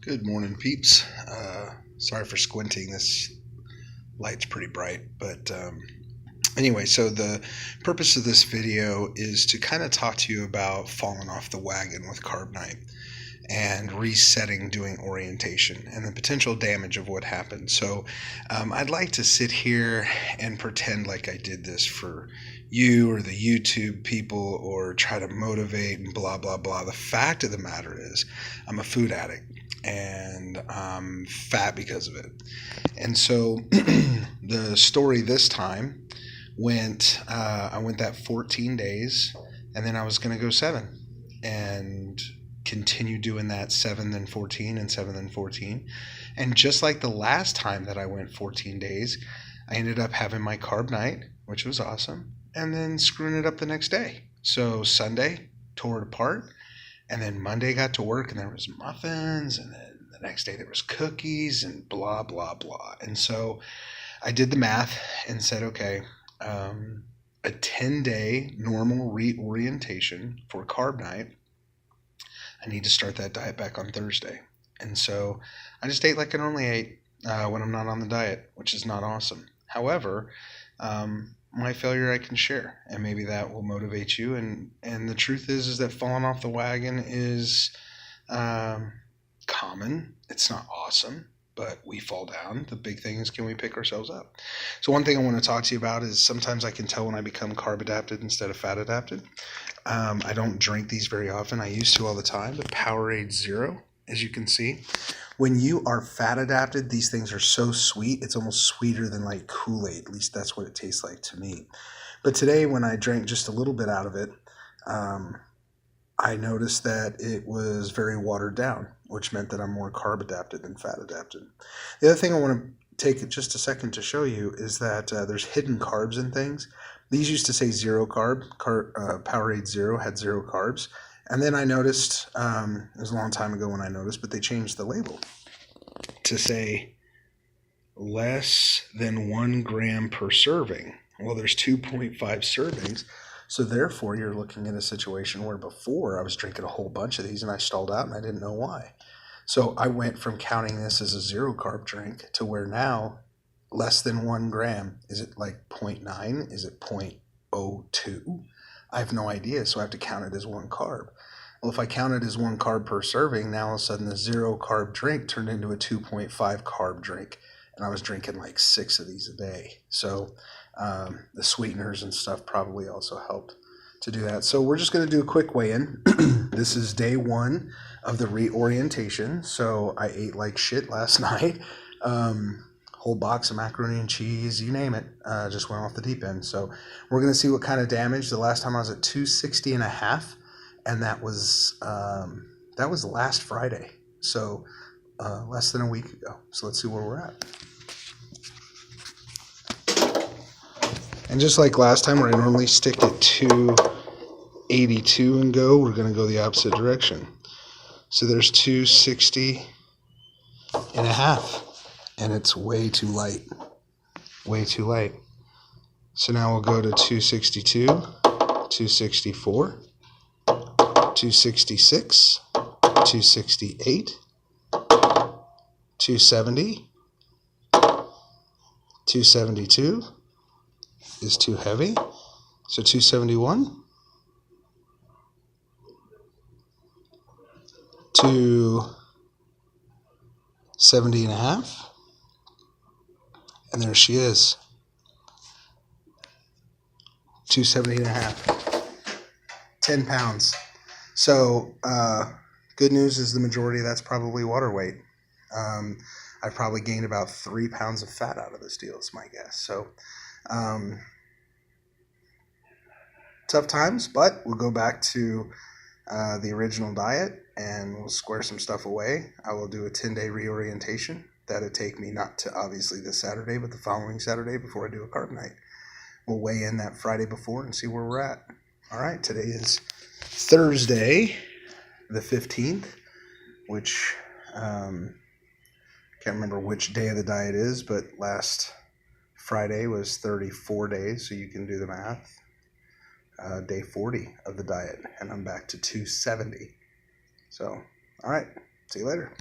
Good morning, peeps. Sorry for squinting. This light's pretty bright, but anyway, so the purpose of this video is to kind of talk to you about falling off the wagon with carb night and resetting, doing orientation, and the potential damage of what happened. So I'd like to sit here and pretend like I did this for you or the YouTube people or try to motivate and blah, blah, blah. The fact of the matter is I'm a food addict and I'm fat because of it. And so the story this time I went that 14 days and then I was going to go 7 and continue doing that 7 then 14 and 7 then 14. And just like the last time that I went 14 days, I ended up having my carb night, which was awesome, and then screwing it up the next day. So Sunday tore it apart, and then Monday got to work and there was muffins, and then the next day there was cookies and blah, blah, blah. And so I did the math and said, okay, a 10-day normal reorientation for carb night, I need to start that diet back on Thursday. And so I just ate like I normally ate when I'm not on the diet, which is not awesome. However, my failure I can share, and maybe that will motivate you. And the truth is that falling off the wagon is common. It's not awesome, but we fall down. The big thing is, can we pick ourselves up? So one thing I want to talk to you about is sometimes I can tell when I become carb adapted instead of fat adapted. I don't drink these very often. I used to all the time, but Powerade Zero, as you can see, when you are fat adapted, these things are so sweet. It's almost sweeter than like Kool-Aid. At least that's what it tastes like to me. But today when I drank just a little bit out of it, I noticed that it was very watered down, which meant that I'm more carb adapted than fat adapted. The other thing I want to take just a second to show you is that there's hidden carbs in things. These used to say zero carb. Powerade Zero had 0 carbs. And then I noticed, it was a long time ago when I noticed, but they changed the label to say less than 1 gram per serving. Well, there's 2.5 servings. So therefore, you're looking at a situation where before I was drinking a whole bunch of these and I stalled out and I didn't know why. So I went from counting this as a 0 carb drink to where now less than 1 gram. Is it like 0.9? Is it 0.02? I have no idea, so I have to count it as 1 carb. Well, if I count it as 1 carb per serving, now all of a sudden the 0 carb drink turned into a 2.5 carb drink, and I was drinking like 6 of these a day. So the sweeteners and stuff probably also helped to do that. So we're just going to do a quick weigh-in. This is day 1 of the reorientation. So I ate like shit last night. Whole box of macaroni and cheese, you name it, just went off the deep end. So we're going to see what kind of damage. The last time I was at 260 and a half, and that was last Friday. So less than a week ago. So let's see where we're at. And just like last time where I normally stick at 282 and go, we're going to go the opposite direction. So there's 260 and a half. And it's way too light. Way too light. So now we'll go to 262, 264, 266, 268, 270, 272 is too heavy. So 271, 270 and a half. And there she is, 270 and a half, 10 pounds. So good news is the majority of that's probably water weight. I've probably gained about 3 pounds of fat out of this deal, is my guess. So tough times, but we'll go back to the original diet and we'll square some stuff away. I will do a 10-day reorientation. That'd take me not to obviously this Saturday, but the following Saturday before I do a carb night. We'll weigh in that Friday before and see where we're at. All right, today is Thursday, the 15th, which can't remember which day of the diet is, but last Friday was 34 days, so you can do the math. Day 40 of the diet, and I'm back to 270. So, all right, see you later.